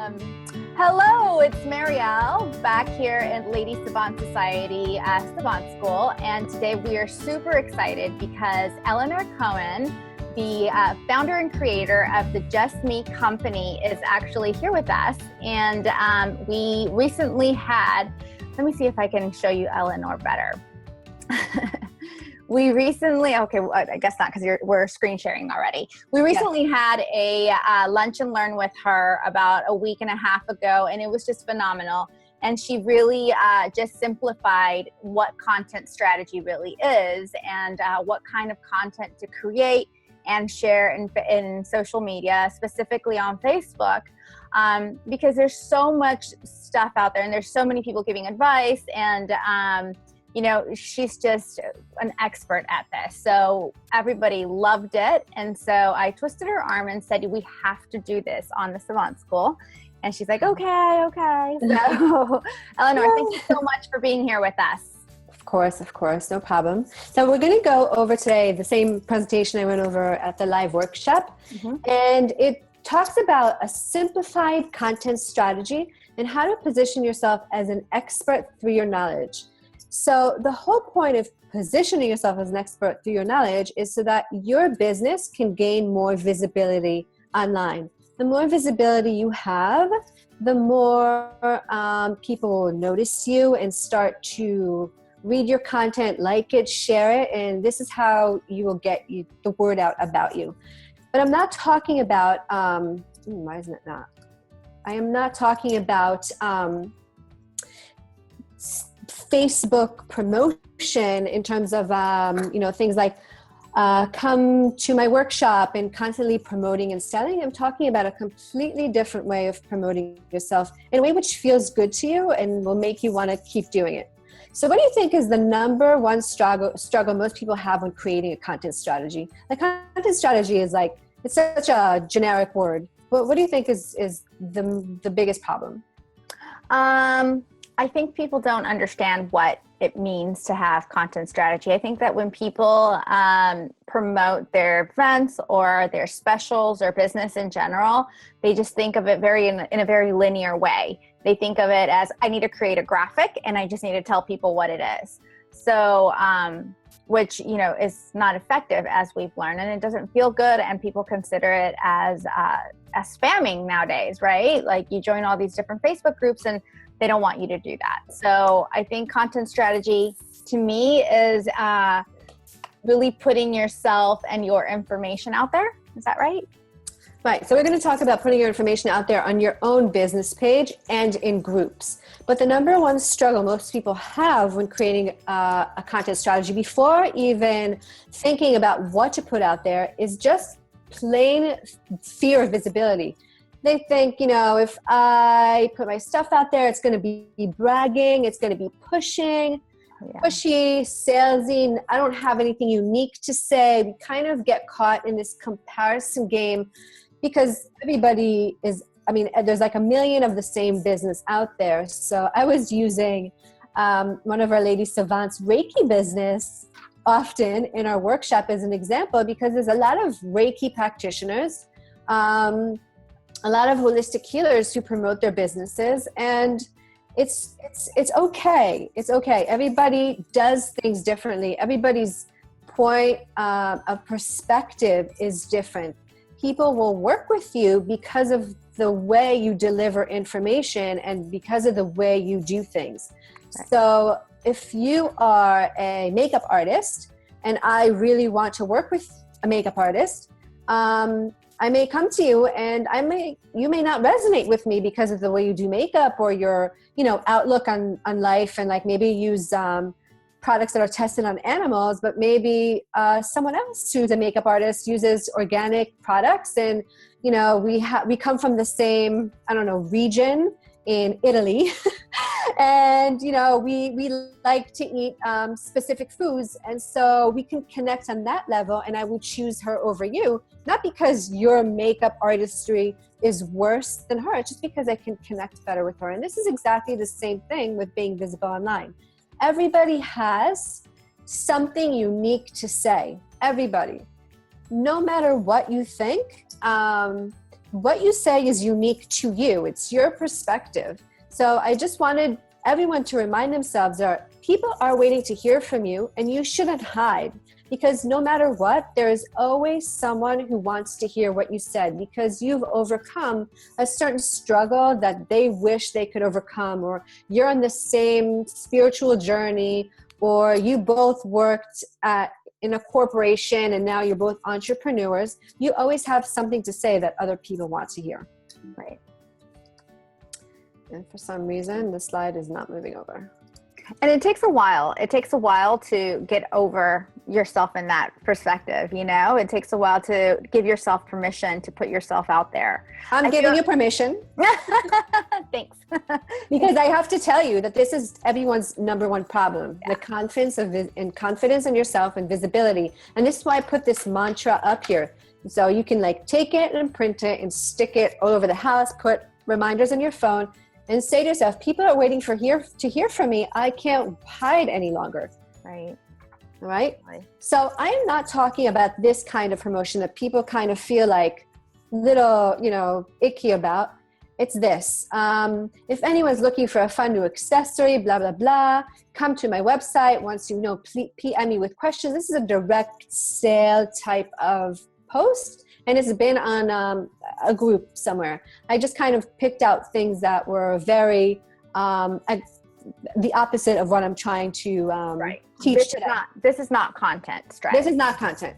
Um, Hello, it's Marielle back here at Lady Savant Society Savant School. And today we are super excited because Eleanor Cohen, the founder and creator of the Just Me company, is actually here with us. And we recently had, let me see if I can show you Eleanor better. I guess not because we're screen sharing already. We recently had a lunch and learn with her about a week and a half ago, and it was just phenomenal. And she really just simplified what content strategy really is and what kind of content to create and share in social media, specifically on Facebook, because there's so much stuff out there and there's so many people giving advice and she's just an expert at this. So everybody loved it. And so I twisted her arm and said, we have to do this on the Savant School. And she's like, okay. So Eleanor, thank you so much for being here with us. Of course, no problem. So we're going to go over today the same presentation I went over at the live workshop. Mm-hmm. And it talks about a simplified content strategy and how to position yourself as an expert through your knowledge. So the whole point of positioning yourself as an expert through your knowledge is so that your business can gain more visibility online. The more visibility you have, the more people will notice you and start to read your content, like it, share it, and this is how you will get the word out about you. But I'm not talking about, why isn't it not? I am not talking about Facebook promotion in terms of, things like come to my workshop and constantly promoting and selling. I'm talking about a completely different way of promoting yourself in a way which feels good to you and will make you want to keep doing it. So what do you think is the number one struggle most people have when creating a content strategy? The content strategy is it's such a generic word. But what do you think is the biggest problem? I think people don't understand what it means to have content strategy. I think that when people promote their events or their specials or business in general, they just think of it in a very linear way. They think of it as, I need to create a graphic and I just need to tell people what it is. So, which, is not effective as we've learned, and it doesn't feel good, and people consider it as spamming nowadays, right? Like you join all these different Facebook groups and they don't want you to do that. So I think content strategy to me is really putting yourself and your information out there. Is that right? Right. So we're going to talk about putting your information out there on your own business page and in groups. But the number one struggle most people have when creating a content strategy before even thinking about what to put out there is just plain fear of visibility. They think, if I put my stuff out there, it's going to be bragging, it's going to be pushy, salesy. I don't have anything unique to say. We kind of get caught in this comparison game because everybody is, there's like a million of the same business out there. So I was using one of our Lady Savants Reiki business often in our workshop as an example because there's a lot of Reiki practitioners, a lot of holistic healers who promote their businesses, and it's okay. It's okay. Everybody does things differently. Everybody's point of perspective is different. People will work with you because of the way you deliver information and because of the way you do things. Right. So if you are a makeup artist and I really want to work with a makeup artist, I may come to you and you may not resonate with me because of the way you do makeup or your, outlook on life, and maybe use products that are tested on animals, but maybe someone else who's a makeup artist uses organic products, and we come from the same region in Italy and we like to eat specific foods, and so we can connect on that level, and I will choose her over you, not because your makeup artistry is worse than her, just because I can connect better with her. And this is exactly the same thing with being visible online. Everybody has something unique to say. Everybody. No matter what you think, what you say is unique to you. It's your perspective. So I just wanted everyone to remind themselves that people are waiting to hear from you, and you shouldn't hide, because no matter what, there is always someone who wants to hear what you said, because you've overcome a certain struggle that they wish they could overcome, or you're on the same spiritual journey, or you both worked in a corporation and now you're both entrepreneurs. You always have something to say that other people want to hear. Right. And for some reason, the slide is not moving over. And it takes a while. It takes a while to get over yourself in that perspective, you know? It takes a while to give yourself permission to put yourself out there. I'm giving you permission. Thanks. Because I have to tell you that this is everyone's number one problem. Yeah. The confidence in yourself and visibility. And this is why I put this mantra up here. So you can like take it and print it and stick it all over the house, put reminders on your phone, and say to yourself, people are waiting to hear from me. I can't hide any longer. Right. Right? So I'm not talking about this kind of promotion that people kind of feel like little, icky about. It's this. If anyone's looking for a fun new accessory, blah, blah, blah, come to my website. Once you know, PM me with questions. This is a direct sale type of post. And it's been on a group somewhere. I just kind of picked out things that were very the opposite of what I'm trying to teach today. This is not content strategy. This is not content.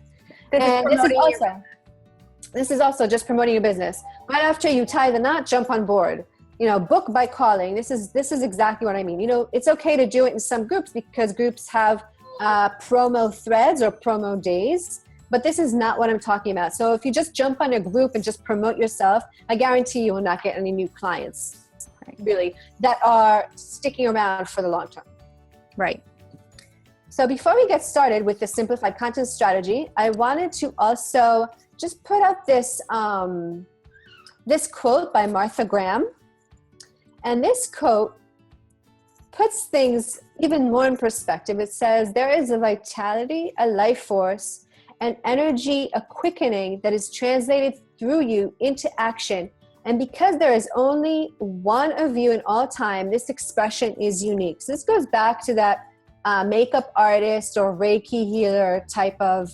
This is also just promoting your business. Right after you tie the knot, jump on board. Book by calling. This is exactly what I mean. It's okay to do it in some groups because groups have promo threads or promo days. But this is not what I'm talking about. So if you just jump on a group and just promote yourself, I guarantee you will not get any new clients, really, that are sticking around for the long term. Right. So before we get started with the simplified content strategy, I wanted to also just put out this, this quote by Martha Graham. And this quote puts things even more in perspective. It says, there is a vitality, a life force, an energy, a quickening that is translated through you into action. And because there is only one of you in all time, this expression is unique. So this goes back to that makeup artist or Reiki healer type of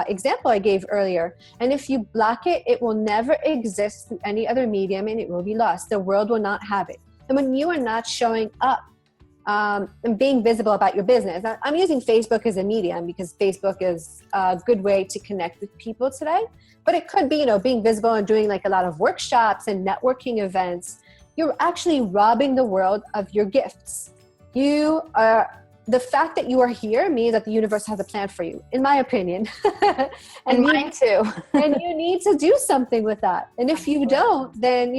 example I gave earlier. And if you block it, it will never exist through any other medium and it will be lost. The world will not have it. And when you are not showing up, and being visible about your business. I'm using Facebook as a medium because Facebook is a good way to connect with people today. But it could be, being visible and doing like a lot of workshops and networking events. You're actually robbing the world of your gifts. The fact that you are here means that the universe has a plan for you, in my opinion. And mine too. And you need to do something with that. And if you don't, then,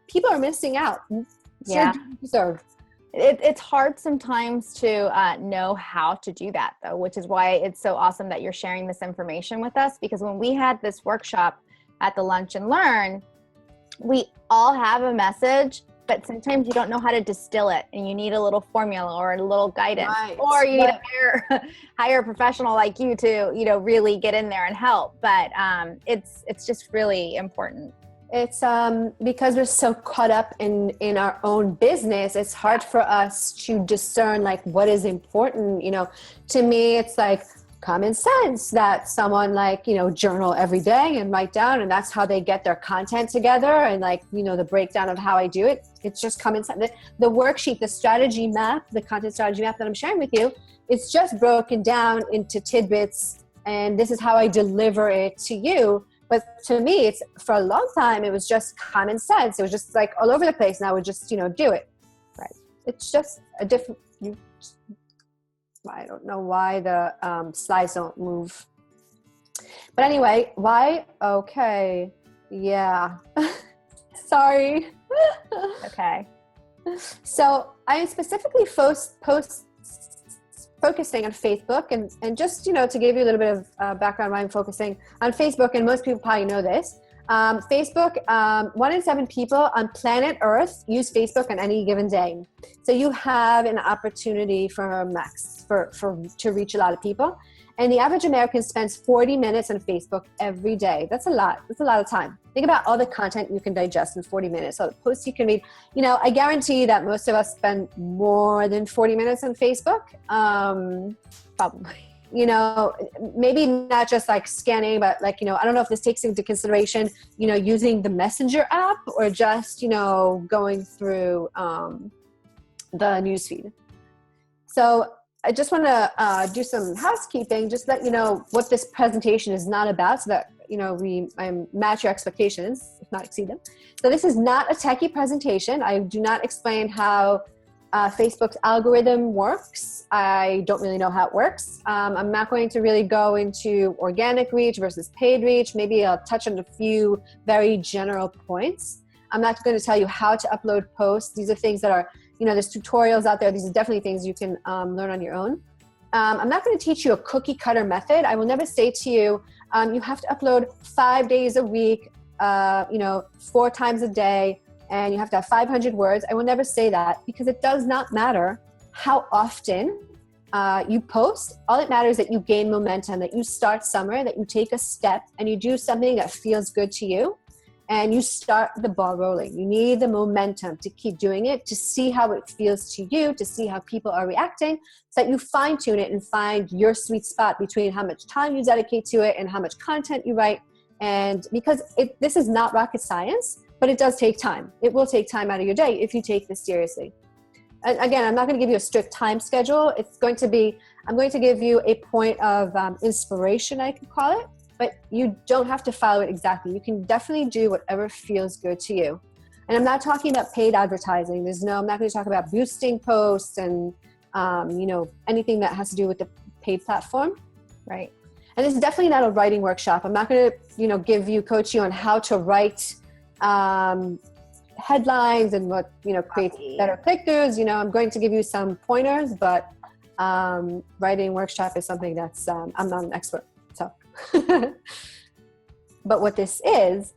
people are missing out. Yeah. Deserve. It's hard sometimes to know how to do that, though, which is why it's so awesome that you're sharing this information with us. Because when we had this workshop at the Lunch and Learn, we all have a message, but sometimes you don't know how to distill it, and you need a little formula or a little guidance, right. Or you need to hire a professional like you to, really get in there and help. But it's just really important. It's because we're so caught up in our own business, it's hard for us to discern like what is important. To me, it's like common sense that someone journal every day and write down, and that's how they get their content together. And the breakdown of how I do it, it's just common sense. The worksheet, the strategy map, the content strategy map that I'm sharing with you, it's just broken down into tidbits, and this is how I deliver it to you. But to me, it's for a long time, it was just common sense. It was just like all over the place. And I would just, do it. Right. It's just a different, I don't know why the slides don't move. But anyway, why? Okay. Yeah. Sorry. Okay. So I specifically focusing on Facebook and just, to give you a little bit of background why I'm focusing on Facebook, and most people probably know this. Facebook, 1 in 7 people on planet Earth use Facebook on any given day. So you have an opportunity to reach a lot of people. And the average American spends 40 minutes on Facebook every day. That's a lot. That's a lot of time. Think about all the content you can digest in 40 minutes. So the posts you can read, I guarantee that most of us spend more than 40 minutes on Facebook. Probably. Maybe not just like scanning, but like, I don't know if this takes into consideration, using the Messenger app or just, going through the newsfeed. So I just want to do some housekeeping, just let you know what this presentation is not about so that, I match your expectations, if not exceed them. So this is not a techie presentation. I do not explain how Facebook's algorithm works. I don't really know how it works. I'm not going to really go into organic reach versus paid reach. Maybe I'll touch on a few very general points. I'm not going to tell you how to upload posts. These are things that are, there's tutorials out there. These are definitely things you can learn on your own. I'm not going to teach you a cookie cutter method. I will never say to you, you have to upload 5 days a week, 4 times a day, and you have to have 500 words. I will never say that because it does not matter how often you post. All it matters is that you gain momentum, that you start somewhere, that you take a step and you do something that feels good to you and you start the ball rolling. You need the momentum to keep doing it, to see how it feels to you, to see how people are reacting, so that you fine tune it and find your sweet spot between how much time you dedicate to it and how much content you write. And because this is not rocket science, but it does take time. It will take time out of your day if you take this seriously. And again, I'm not going to give you a strict time schedule. I'm going to give you a point of inspiration, I could call it, but you don't have to follow it exactly. You can definitely do whatever feels good to you. And I'm not talking about paid advertising. I'm not going to talk about boosting posts and, anything that has to do with the paid platform. Right. And this is definitely not a writing workshop. I'm not going to, coach you on how to write headlines and what creates better click-throughs. I'm going to give you some pointers, but writing workshop is something that's I'm not an expert. So, but what this is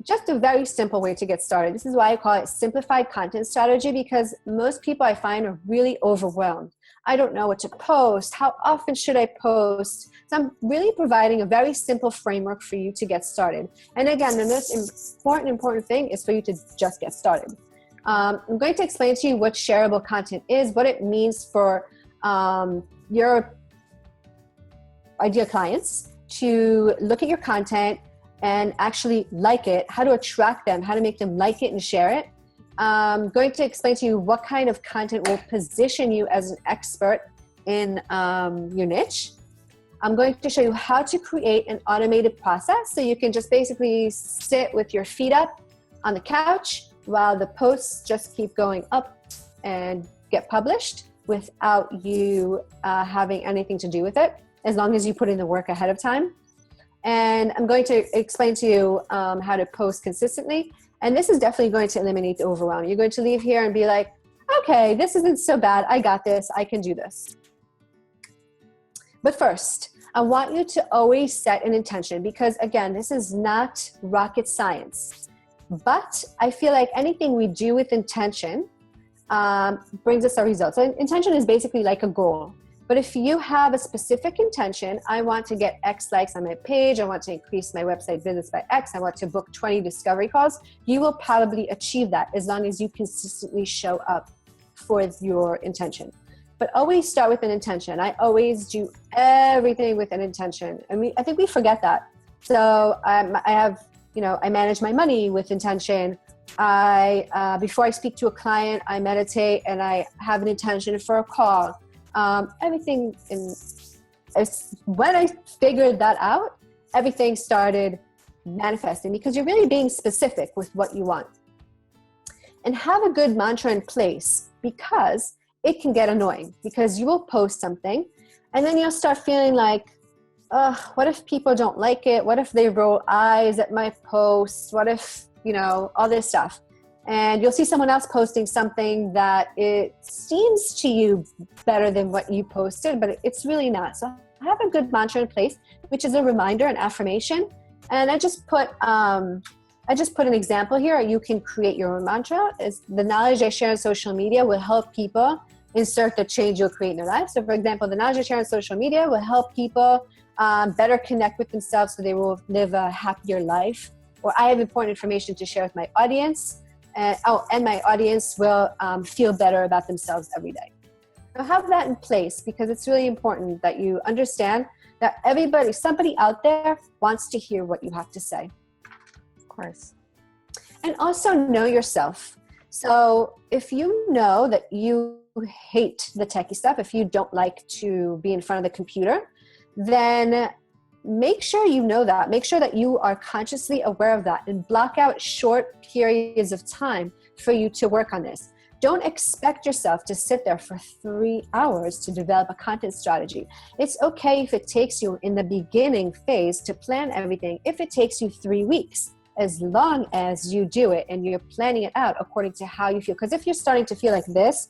just a very simple way to get started. This is why I call it simplified content strategy, because most people I find are really overwhelmed. I don't know what to post. How often should I post? So I'm really providing a very simple framework for you to get started. And again, the most important thing is for you to just get started. I'm going to explain to you what shareable content is, what it means for your ideal clients to look at your content and actually like it, how to attract them, how to make them like it and share it. I'm going to explain to you what kind of content will position you as an expert in your niche. I'm going to show you how to create an automated process so you can just basically sit with your feet up on the couch while the posts just keep going up and get published without you having anything to do with it, as long as you put in the work ahead of time. And I'm going to explain to you how to post consistently. And this is definitely going to eliminate the overwhelm. You're going to leave here and be like, okay, this isn't so bad. I got this. I can do this. But first, I want you to always set an intention, because again, this is not rocket science. But I feel like anything we do with intention brings us a result. So intention is basically like a goal. But if you have a specific intention, I want to get X likes on my page, I want to increase my website visits by X, I want to book 20 discovery calls, you will probably achieve that as long as you consistently show up for your intention. But always start with an intention. I always do everything with an intention. And I think we forget that. So I manage my money with intention. Before I speak to a client, I meditate and I have an intention for a call. When I figured that out, everything started manifesting, because you're really being specific with what you want. And have a good mantra in place, because it can get annoying, because you will post something and then you'll start feeling like, what if people don't like it? What if they roll eyes at my posts? What if, all this stuff. And you'll see someone else posting something that it seems to you better than what you posted, but it's really not. So have a good mantra in place, which is a reminder, an affirmation. And I just put an example here. You can create your own mantra. The knowledge I share on social media will help people insert the change you'll create in their life. So for example, the knowledge you share on social media will help people better connect with themselves so they will live a happier life. Or I have important information to share with my audience. And my audience will feel better about themselves every day. So have that in place, because it's really important that you understand that somebody out there wants to hear what you have to say. Of course. And also know yourself. So if you know that you hate the techie stuff, if you don't like to be in front of the computer, then make sure you know that. Make sure that you are consciously aware of that and block out short periods of time for you to work on this. Don't expect yourself to sit there for 3 hours to develop a content strategy. It's okay if it takes you in the beginning phase to plan everything, if it takes you 3 weeks, as long as you do it and you're planning it out according to how you feel. Because if you're starting to feel like this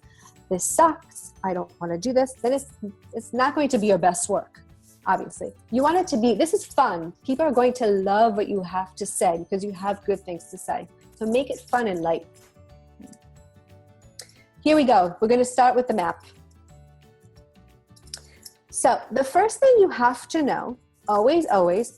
sucks, I don't want to do this, then it's not going to be your best work. Obviously, you want it to be, this is fun. People are going to love what you have to say because you have good things to say. So make it fun and light. Here we go. We're going to start with the map. So the first thing you have to know, always,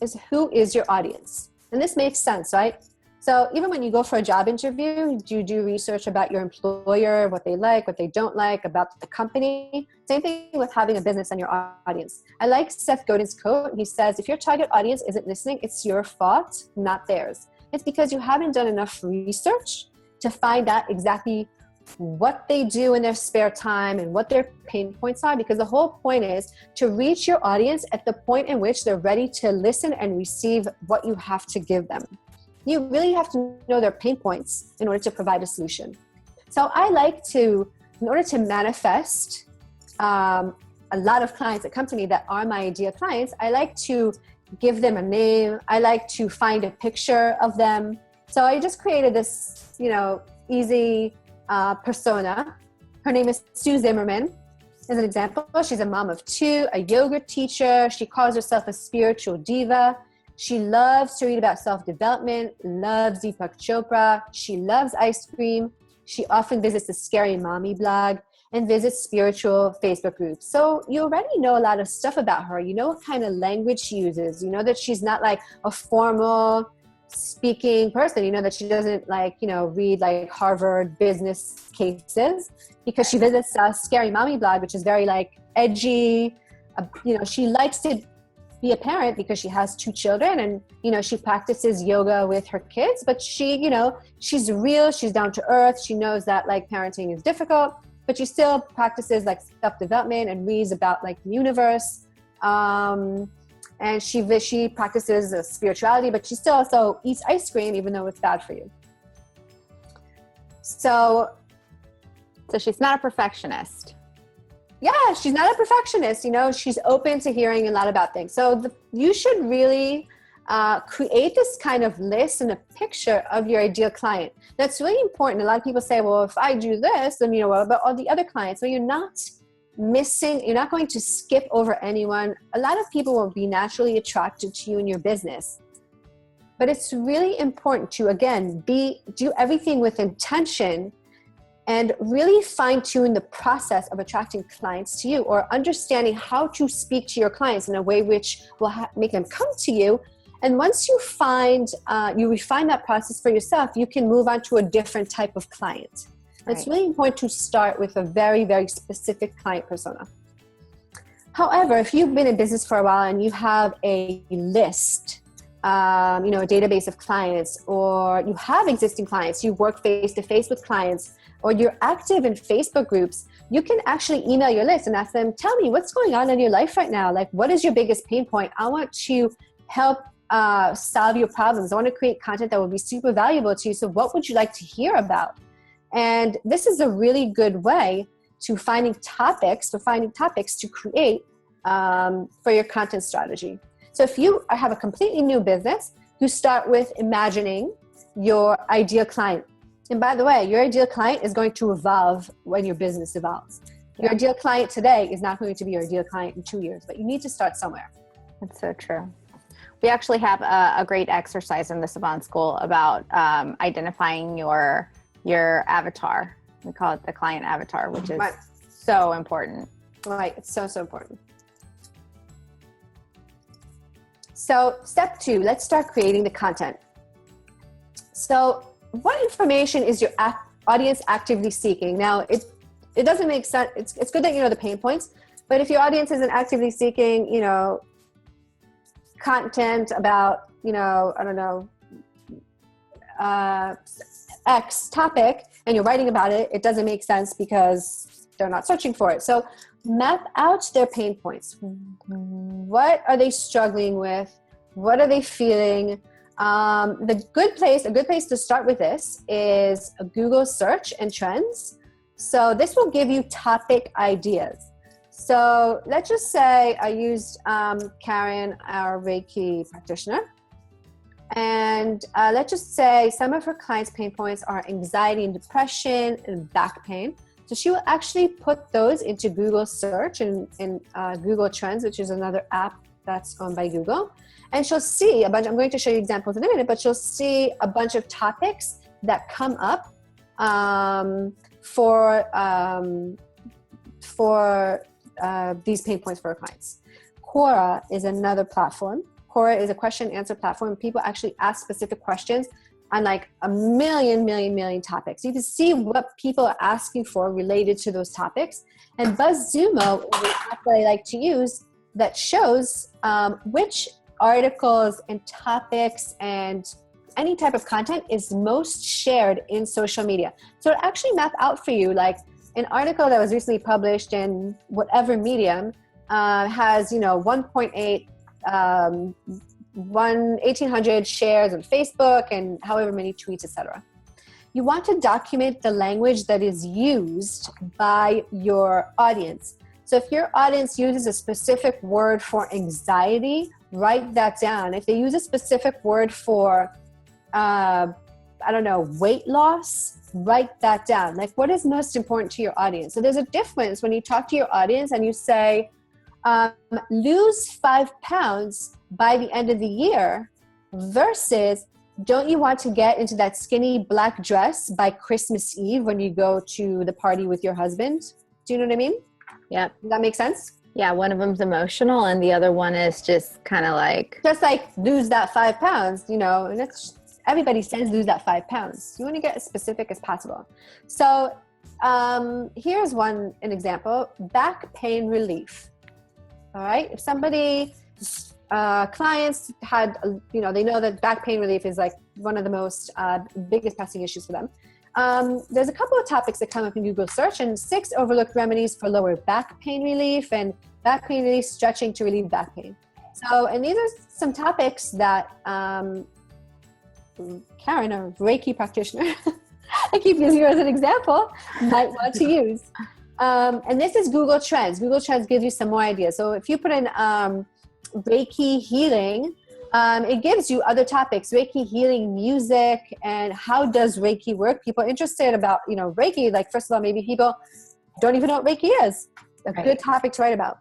is who is your audience? And this makes sense, right? So even when you go for a job interview, you do research about your employer, what they like, what they don't like, about the company. Same thing with having a business and your audience. I like Seth Godin's quote. He says, if your target audience isn't listening, it's your fault, not theirs. It's because you haven't done enough research to find out exactly what they do in their spare time and what their pain points are, because the whole point is to reach your audience at the point in which they're ready to listen and receive what you have to give them. You really have to know their pain points in order to provide a solution. So I like to, in order to manifest a lot of clients that come to me that are my ideal clients, I like to give them a name. I like to find a picture of them. So I just created this, easy persona. Her name is Sue Zimmerman. As an example, she's a mom of 2, a yoga teacher. She calls herself a spiritual diva. She loves to read about self-development, loves Deepak Chopra. She loves ice cream. She often visits the Scary Mommy blog and visits spiritual Facebook groups. So you already know a lot of stuff about her. You know what kind of language she uses. You know that she's not like a formal speaking person. You know that she doesn't read like Harvard business cases, because she visits Scary Mommy blog, which is very edgy. She likes to be a parent because she has 2 children, and she practices yoga with her kids, but she's real, she's down to earth. She knows that parenting is difficult, but she still practices self-development and reads about the universe. And she practices spirituality, but she still also eats ice cream, even though it's bad for you. So she's not a perfectionist. Yeah, she's not a perfectionist. She's open to hearing a lot about things. So you should really create this kind of list and a picture of your ideal client. That's really important. A lot of people say, well, if I do this, then what about all the other clients? So you're not going to skip over anyone. A lot of people will be naturally attracted to you in your business. But it's really important to, again, do everything with intention and really fine-tune the process of attracting clients to you, or understanding how to speak to your clients in a way which will make them come to you. And once you refine that process for yourself, you can move on to a different type of client. Right. It's really important to start with a very, very specific client persona. However, if you've been in business for a while and you have a list, a database of clients, or you have existing clients, you work face-to-face with clients, or you're active in Facebook groups, you can actually email your list and ask them, tell me what's going on in your life right now. What is your biggest pain point? I want to help solve your problems. I want to create content that will be super valuable to you. So what would you like to hear about? And this is a really good way to finding topics to create for your content strategy. So if you have a completely new business, you start with imagining your ideal client. And by the way, your ideal client is going to evolve when your business evolves. Your ideal client today is not going to be your ideal client in 2 years, but you need to start somewhere. That's so true. We actually have a great exercise in the Savant School about identifying your avatar. We call it the client avatar, which is so important. Right. It's so, so important. So step 2, let's start creating the content. So what information is your audience actively seeking? Now, it doesn't make sense. It's good that you know the pain points, but if your audience isn't actively seeking, content about, I don't know, X topic, and you're writing about it, it doesn't make sense because they're not searching for it. So map out their pain points. What are they struggling with? What are they feeling? A good place to start with this is a Google search and trends. So this will give you topic ideas. So let's just say I used Karen, our Reiki practitioner. And let's just say some of her clients' pain points are anxiety and depression and back pain. So she will actually put those into Google search and Google Trends, which is another app that's owned by Google. And she'll see a bunch, I'm going to show you examples in a minute, but she'll see a bunch of topics that come up for these pain points for her clients. Quora is another platform. Quora is a question and answer platform. People actually ask specific questions on like a million topics. You can see what people are asking for related to those topics. And BuzzSumo is an app that I like to use that shows which articles and topics and any type of content is most shared in social media. So it actually map out for you like an article that was recently published in whatever medium has 1.8 1,800 shares on Facebook and however many tweets, etc. You want to document the language that is used by your audience. So if your audience uses a specific word for anxiety, write that down. If they use a specific word for, weight loss, write that down. Like, what is most important to your audience? So there's a difference when you talk to your audience and you say, lose 5 pounds by the end of the year versus don't you want to get into that skinny black dress by Christmas Eve when you go to the party with your husband? Do you know what I mean? Yeah. Does that make sense? Yeah. One of them's emotional and the other one is just kind of like. Just like lose that 5 pounds, and it's, everybody says lose that 5 pounds. You want to get as specific as possible. So here's an example, back pain relief. All right. If somebody, clients had, they know that back pain relief is like one of the most biggest pressing issues for them. There's a couple of topics that come up in Google search and 6 overlooked remedies for lower back pain relief and back pain relief stretching to relieve back pain. So, and these are some topics that Karen, a Reiki practitioner, I keep using her as an example, might want to use. And this is Google Trends. Google Trends gives you some more ideas. So if you put in Reiki healing, it gives you other topics, Reiki healing music, and how does Reiki work? People are interested about, Reiki. Like, first of all, maybe people don't even know what Reiki is. A good topic to write about.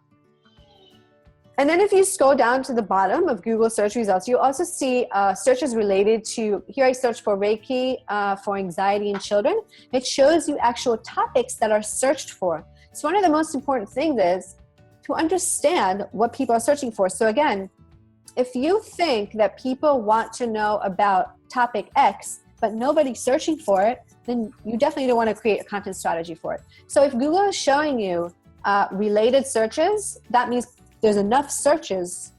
And then if you scroll down to the bottom of Google search results, you also see searches related to, here I search for Reiki for anxiety in children. It shows you actual topics that are searched for. So one of the most important things is to understand what people are searching for. So again, if you think that people want to know about topic X, but nobody's searching for it, then you definitely don't want to create a content strategy for it. So if Google is showing you related searches, that means there's enough searches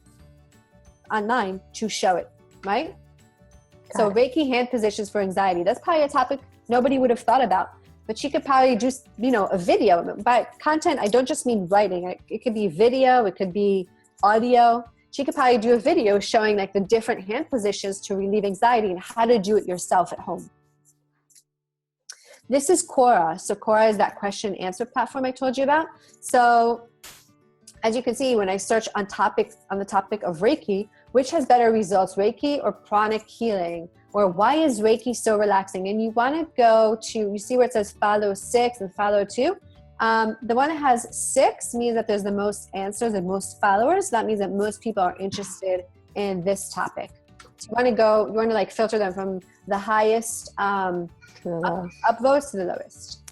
online to show it, right? So Reiki hand positions for anxiety. That's probably a topic nobody would have thought about, but she could probably just, a video. By content, I don't just mean writing. It could be video, it could be audio. She could probably do a video showing like the different hand positions to relieve anxiety and how to do it yourself at home. This is Quora. So Quora is that question and answer platform I told you about. So as you can see, when I search on the topic of Reiki, which has better results, Reiki or pranic healing? Or why is Reiki so relaxing? And you want to go to, you see where it says follow 6 and follow 2? The one that has 6 means that there's the most answers and most followers. That means that most people are interested in this topic. So you want to like filter them from the highest upvotes to the lowest.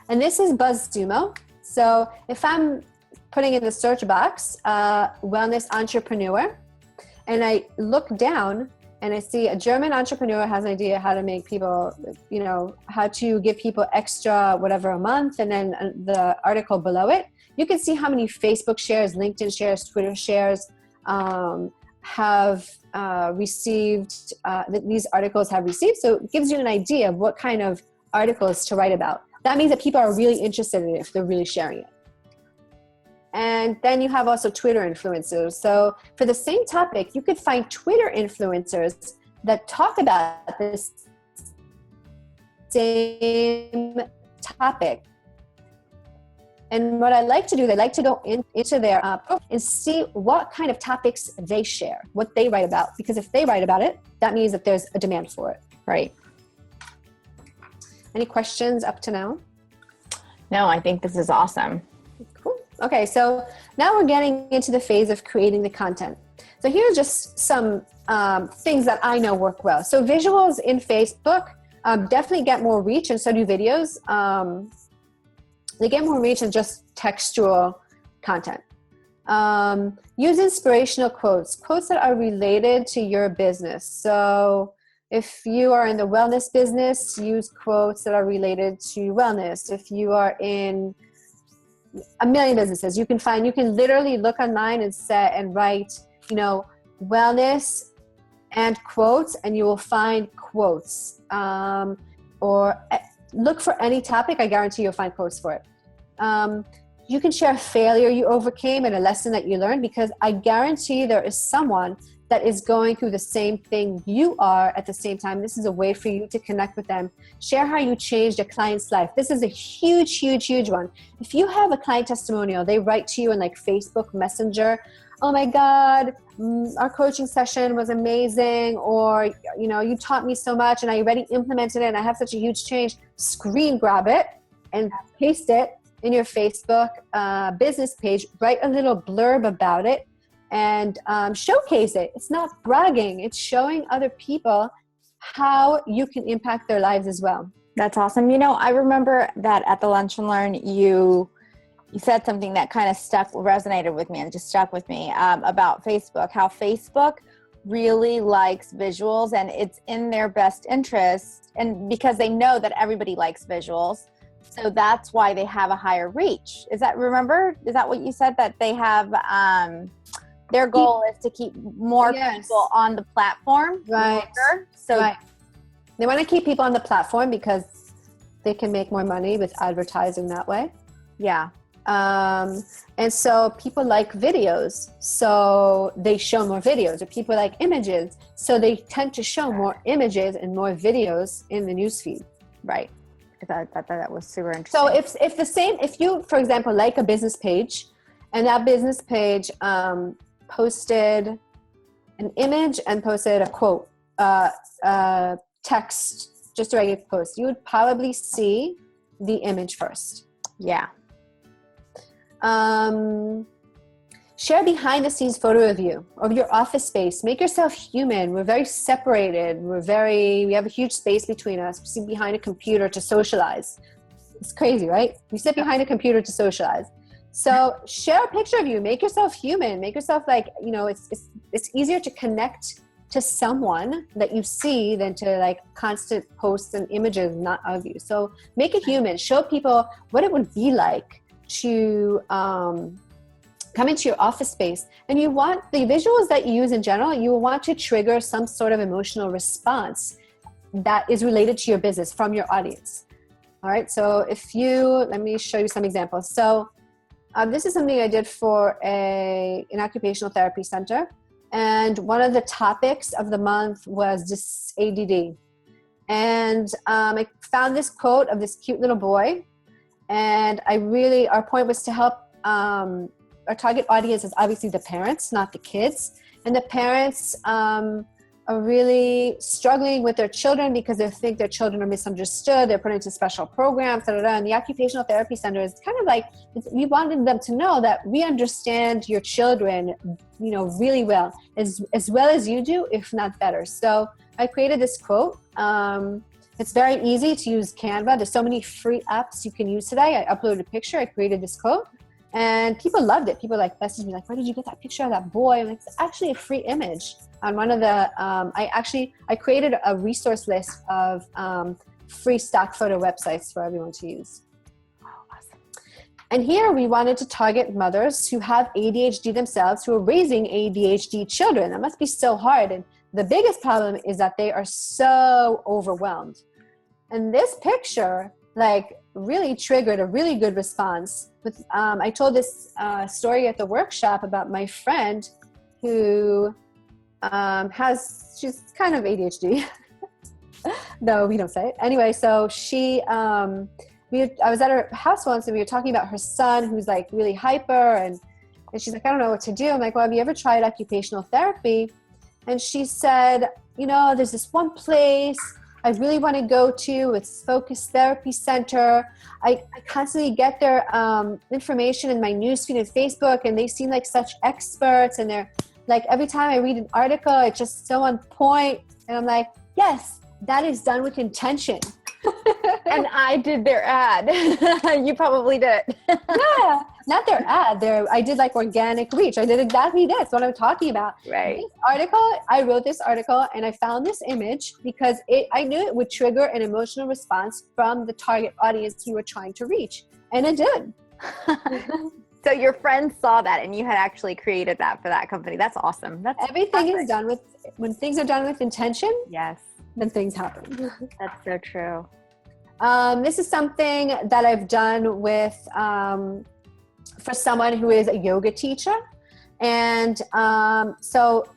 And this is BuzzSumo. So if I'm putting in the search box, wellness entrepreneur, and I look down and I see a German entrepreneur has an idea how to make people, how to give people extra whatever a month, and then the article below it, you can see how many Facebook shares, LinkedIn shares, Twitter shares have received, that these articles have received. So it gives you an idea of what kind of articles to write about. That means that people are really interested in it if they're really sharing it. And then you have also Twitter influencers. So for the same topic, you could find Twitter influencers that talk about this same topic. And what I like to do, they like to go into their profile and see what kind of topics they share, what they write about. Because if they write about it, that means that there's a demand for it. Right. Any questions up to now? No, I think this is awesome. Cool. Okay, so now we're getting into the phase of creating the content. So here are just some things that I know work well. So visuals in Facebook definitely get more reach, and so do videos. They get more reach than just textual content. Use inspirational quotes that are related to your business. So if you are in the wellness business, use quotes that are related to wellness. If you are in a million businesses, you can literally look online and write, wellness and quotes, and you will find quotes. Or look for any topic. I guarantee you'll find quotes for it. You can share a failure you overcame and a lesson that you learned, because I guarantee there is someone that is going through the same thing you are at the same time. This is a way for you to connect with them. Share how you changed a client's life. This is a huge, huge, huge one. If you have a client testimonial, they write to you in like Facebook Messenger, oh my God, our coaching session was amazing, or, you taught me so much and I already implemented it and I have such a huge change. Screen grab it and paste it in your Facebook business page. Write a little blurb about it and showcase it. It's not bragging. It's showing other people how you can impact their lives as well. That's awesome. I remember that at the Lunch and Learn, you said something that kind of resonated with me and just stuck with me about Facebook, how Facebook really likes visuals, and it's in their best interest, and because they know that everybody likes visuals. So that's why they have a higher reach. Is that what you said, that they have, their goal is to keep more people on the platform? Right. Longer, so right. They want to keep people on the platform because they can make more money with advertising that way. Yeah. And so people like videos, so they show more videos, or people like images, so they tend to show more images and more videos in the newsfeed. Right. I thought that was super interesting. So if you, for example, like a business page, and that business page posted an image and posted a quote, text, just a regular post, you would probably see the image first. Yeah. Share behind the scenes photo of you, of your office space. Make yourself human. We're very separated. We have a huge space between us. We sit behind a computer to socialize. It's crazy, right? We sit behind a computer to socialize. So share a picture of you. Make yourself human. Make yourself it's easier to connect to someone that you see than to like constant posts and images not of you. So make it human. Show people what it would be like to come into your office space. And you want the visuals that you use in general, you want to trigger some sort of emotional response that is related to your business from your audience. All right, so let me show you some examples. So this is something I did for an occupational therapy center. And one of the topics of the month was this ADD. And I found this quote of this cute little boy. And our point was to help, our target audience is obviously the parents, not the kids. And the parents are really struggling with their children because they think their children are misunderstood. They're put into special programs, and the occupational therapy center is kind of like, we wanted them to know that we understand your children, really well, as well as you do, if not better. So I created this quote. It's It's very easy to use Canva. There's so many free apps you can use today. I uploaded a picture. I created this quote. And people loved it. People like messaged me like, where did you get that picture of that boy? I'm like, it's actually a free image. On one of the, I created a resource list of free stock photo websites for everyone to use. Oh, awesome. And here we wanted to target mothers who have ADHD themselves, who are raising ADHD children. That must be so hard. And the biggest problem is that they are so overwhelmed. And this picture, like, really triggered a really good response. With I told this story at the workshop about my friend who she's kind of ADHD. No, we don't say it. Anyway, so I was at her house once and we were talking about her son who's like really hyper and she's like, I don't know what to do. I'm like, well, have you ever tried occupational therapy? And she said, you know, there's this one place I really want to go to. It's Focus Therapy Center. I constantly get their information in my newsfeed and Facebook, and they seem like such experts. And they're like, every time I read an article, it's just so on point. And I'm like, yes, that is done with intention. And I did their ad. You probably did. Yeah, not their ad. I did like organic reach. I did exactly this, what I'm talking about. Right. I wrote this article and I found this image because I knew it would trigger an emotional response from the target audience you were trying to reach. And it did. So your friends saw that and you had actually created that for that company. That's awesome. Everything is done with, when things are done with intention. Yes. Then things happen. That's so true. This is something that I've done with, for someone who is a yoga teacher. And so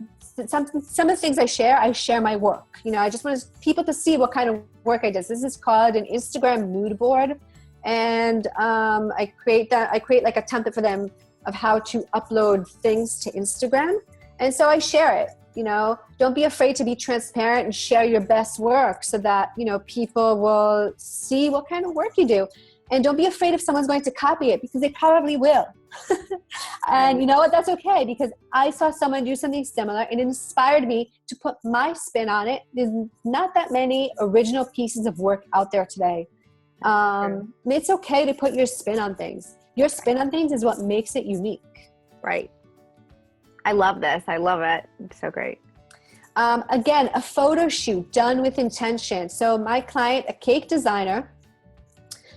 some of the things I share my work. You know, I just want people to see what kind of work I did. This is called an Instagram mood board. And I create like a template for them of how to upload things to Instagram. And so I share it. You know, don't be afraid to be transparent and share your best work so that, you know, people will see what kind of work you do. And don't be afraid if someone's going to copy it, because they probably will. And you know what? That's okay, because I saw someone do something similar and it inspired me to put my spin on it. There's not that many original pieces of work out there today. It's okay to put your spin on things. Your spin on things is what makes it unique. Right. I love this. I love it. It's so great. Again, a photo shoot done with intention. So my client, a cake designer,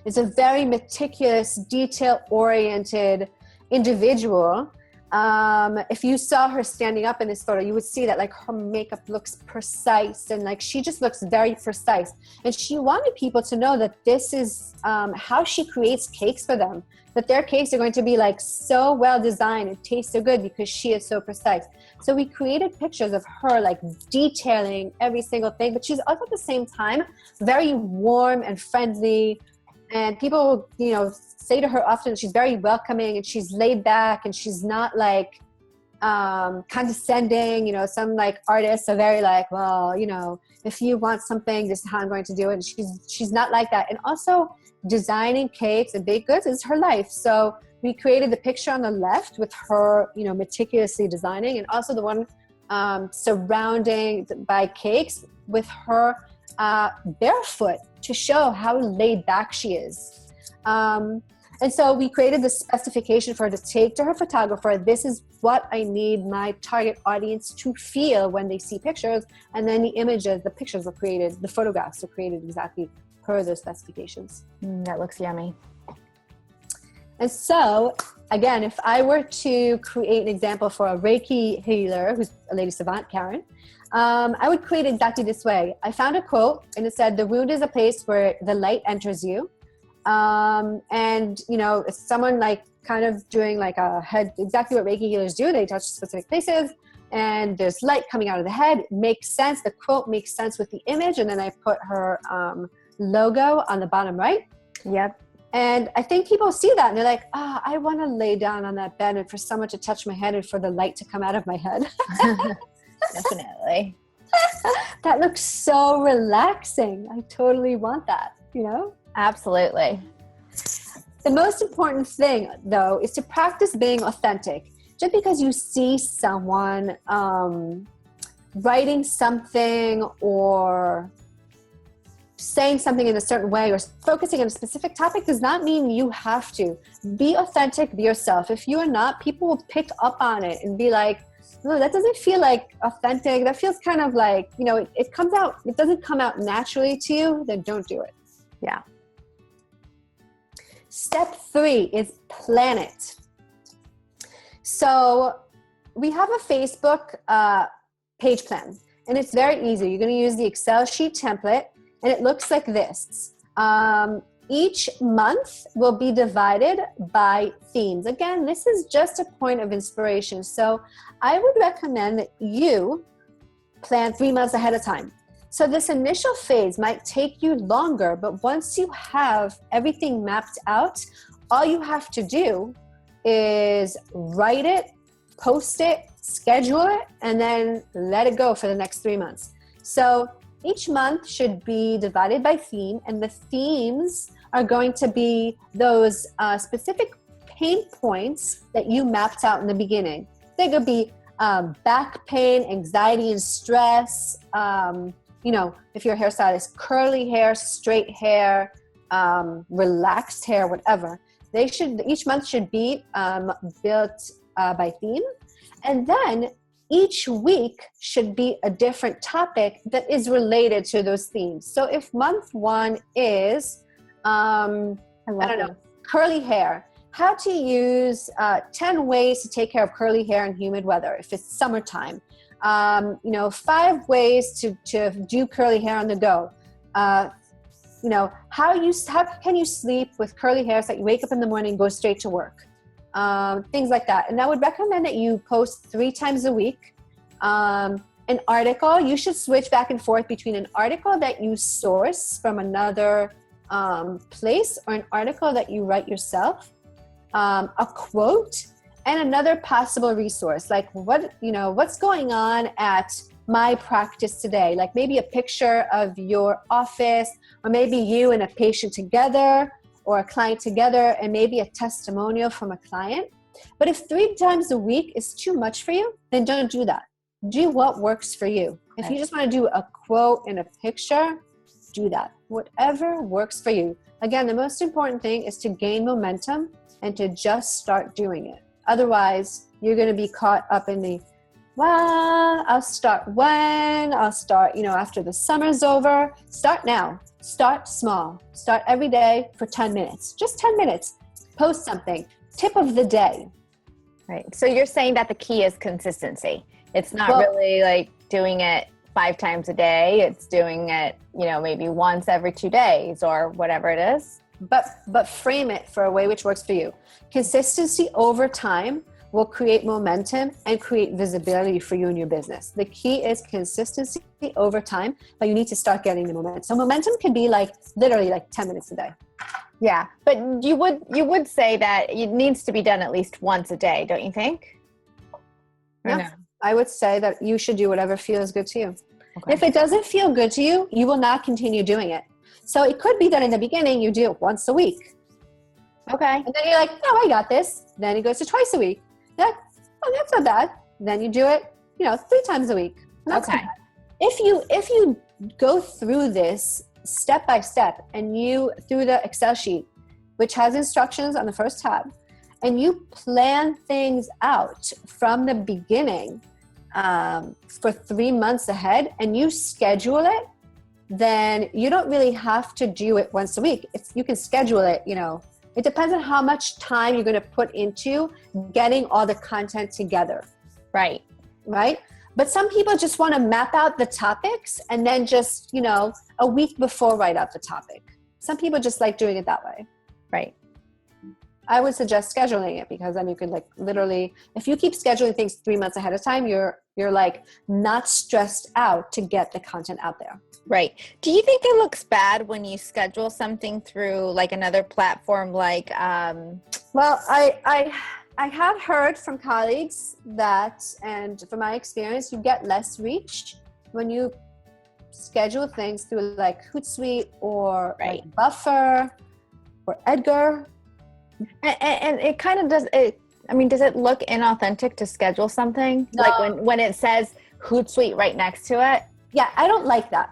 is a very meticulous, detail-oriented individual. If you saw her standing up in this photo, you would see that like her makeup looks precise and like she just looks very precise. And she wanted people to know that this is how she creates cakes for them. That their cakes are going to be like so well designed and taste so good because she is so precise. So we created pictures of her like detailing every single thing, but she's also at the same time very warm and friendly. And people, you know, say to her often she's very welcoming and she's laid back and she's not like condescending. You know, some like artists are very like, well, you know, if you want something, this is how I'm going to do it. And she's not like that. And also designing cakes and baked goods is her life. So we created the picture on the left with her, you know, meticulously designing, and also the one surrounding by cakes with her barefoot to show how laid back she is. And so we created the specification for her to take to her photographer. This is what I need my target audience to feel when they see pictures. And then the pictures were created, the photographs were created exactly per those specifications. That looks yummy. And so, again, if I were to create an example for a Reiki healer, who's a lady savant, Karen, I would create it exactly this way. I found a quote and it said, the wound is a place where the light enters you. And, you know, if someone like kind of doing like a head, exactly what Reiki healers do, they touch specific places and there's light coming out of the head. It makes sense. The quote makes sense with the image. And then I put her logo on the bottom right. Yep. And I think people see that and they're like, I want to lay down on that bed and for someone to touch my head and for the light to come out of my head. Definitely. That looks so relaxing. I totally want that, you know? Absolutely. The most important thing, though, is to practice being authentic. Just because you see someone writing something or saying something in a certain way or focusing on a specific topic does not mean you have to. Be authentic, be yourself. If you are not, people will pick up on it and be like, no, that doesn't feel like authentic. That feels kind of like, it comes out, it doesn't come out naturally to you, then don't do it. Yeah. Step 3 is plan it. So we have a Facebook page plan, and it's very easy. You're going to use the Excel sheet template, and it looks like this. Each month will be divided by themes. Again, this is just a point of inspiration. So I would recommend that you plan 3 months ahead of time. So this initial phase might take you longer, but once you have everything mapped out, all you have to do is write it, post it, schedule it, and then let it go for the next 3 months. So each month should be divided by theme, and the themes are going to be those specific pain points that you mapped out in the beginning. They could be back pain, anxiety and stress, if your hairstylist, curly hair, straight hair, relaxed hair, whatever. Each month should be built by theme. And then each week should be a different topic that is related to those themes. So if month 1 is, curly hair, how to use 10 ways to take care of curly hair in humid weather if it's summertime. 5 ways to do curly hair on the go. How can you sleep with curly hair so that you wake up in the morning and go straight to work? Things like that. And I would recommend that you post 3 times a week. An article, you should switch back and forth between an article that you source from another place or an article that you write yourself, a quote, and another possible resource. Like what's going on at my practice today? Like maybe a picture of your office, or maybe you and a patient together or a client together, and maybe a testimonial from a client. But if 3 times a week is too much for you, then don't do that. Do what works for you. If you just want to do a quote and a picture, do that. Whatever works for you. Again, the most important thing is to gain momentum and to just start doing it. Otherwise, you're going to be caught up in the, I'll start when? I'll start, after the summer's over. Start now. Start small. Start every day for 10 minutes. Just 10 minutes. Post something. Tip of the day. Right. So you're saying that the key is consistency. It's not really like doing it 5 times a day. It's doing it, maybe once every 2 days or whatever it is. But frame it for a way which works for you. Consistency over time will create momentum and create visibility for you and your business. The key is consistency over time, but you need to start getting the momentum. So momentum can be literally 10 minutes a day. Yeah, but you would say that it needs to be done at least once a day, don't you think? Yeah, no? I would say that you should do whatever feels good to you. Okay. If it doesn't feel good to you, you will not continue doing it. So it could be that in the beginning you do it once a week. Okay. And then you're like, I got this. Then it goes to twice a week. That's not bad. Then you do it, 3 times a week. That's okay. If you go through this step by step and through the Excel sheet, which has instructions on the first tab, and you plan things out from the beginning for 3 months ahead, and you schedule it, then you don't really have to do it once a week. You can schedule it, It depends on how much time you're going to put into getting all the content together. Right. But some people just want to map out the topics and then just, a week before write out the topic. Some people just like doing it that way. Right. I would suggest scheduling it, because then you could literally, if you keep scheduling things 3 months ahead of time, you're not stressed out to get the content out there. Right. Do you think it looks bad when you schedule something through another platform Well, I have heard from colleagues that, and from my experience, you get less reach when you schedule things through Hootsuite or Buffer or Edgar. And it kind of does it. I mean, does it look inauthentic to schedule something no. when it says Hootsuite right next to it? Yeah, I don't like that.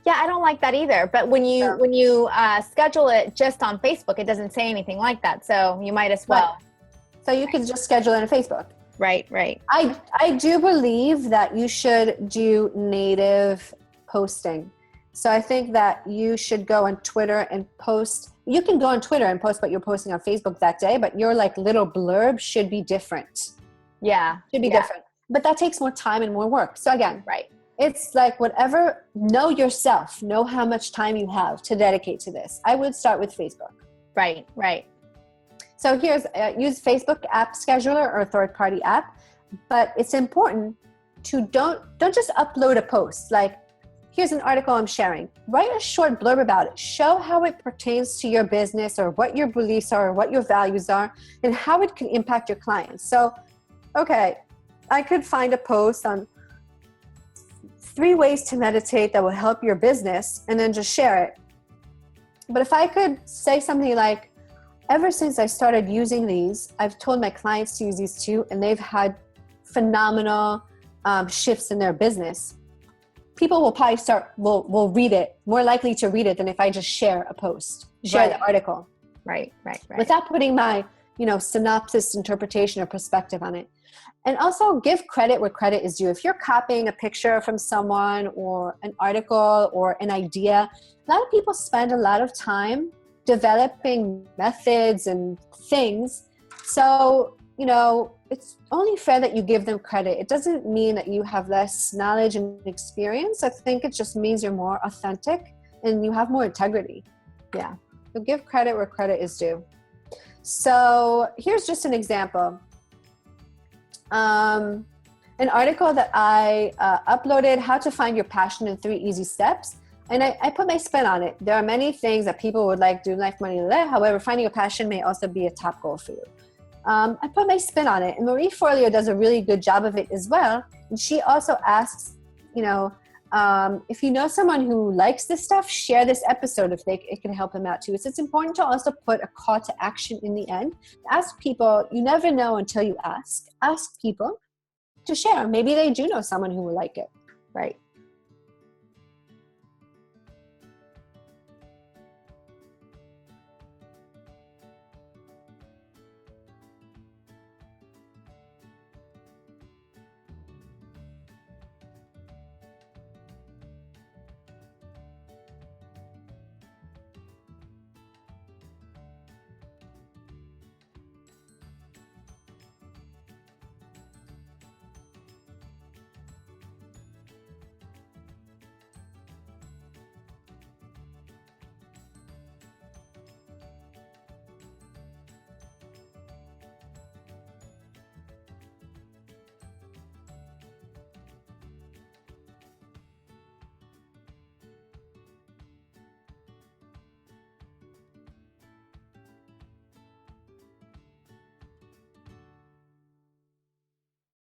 Yeah, I don't like that either. But when you schedule it just on Facebook, it doesn't say anything like that. So you might as well. Right. So you can just schedule it on Facebook. Right, right. I do believe that you should do native posting. So I think that you should go on Twitter and post. You can go on Twitter and post what you're posting on Facebook that day, but your like little blurb should be different. Yeah. Should be different. But that takes more time and more work. So again, right. It's like whatever, know yourself, know how much time you have to dedicate to this. I would start with Facebook. Right, right. So here's, use Facebook app scheduler or a third-party app, but it's important to don't just upload a post. Like, here's an article I'm sharing. Write a short blurb about it. Show how it pertains to your business or what your beliefs are or what your values are and how it can impact your clients. So, okay, I could find a post on 3 ways to meditate that will help your business and then just share it. But if I could say something like, ever since I started using these, I've told my clients to use these too, and they've had phenomenal shifts in their business. People will probably will read it, more likely to read it than if I just share a post, share the article. Right, right, right. Without putting my, synopsis, interpretation, or perspective on it. And also give credit where credit is due. If you're copying a picture from someone or an article or an idea, a lot of people spend a lot of time developing methods and things. So, it's only fair that you give them credit. It doesn't mean that you have less knowledge and experience. I think it just means you're more authentic and you have more integrity. Yeah. So give credit where credit is due. So here's just an example. An article that I uploaded, How to Find Your Passion in 3 Easy Steps. And I put my spin on it. There are many things that people would like to do in life, money, and life. However, finding a passion may also be a top goal for you. I put my spin on it. And Marie Forleo does a really good job of it as well. And she also asks, if you know someone who likes this stuff, share this episode if it can help them out too. So it's important to also put a call to action in the end. Ask people, you never know until you ask. Ask people to share. Maybe they do know someone who will like it. Right.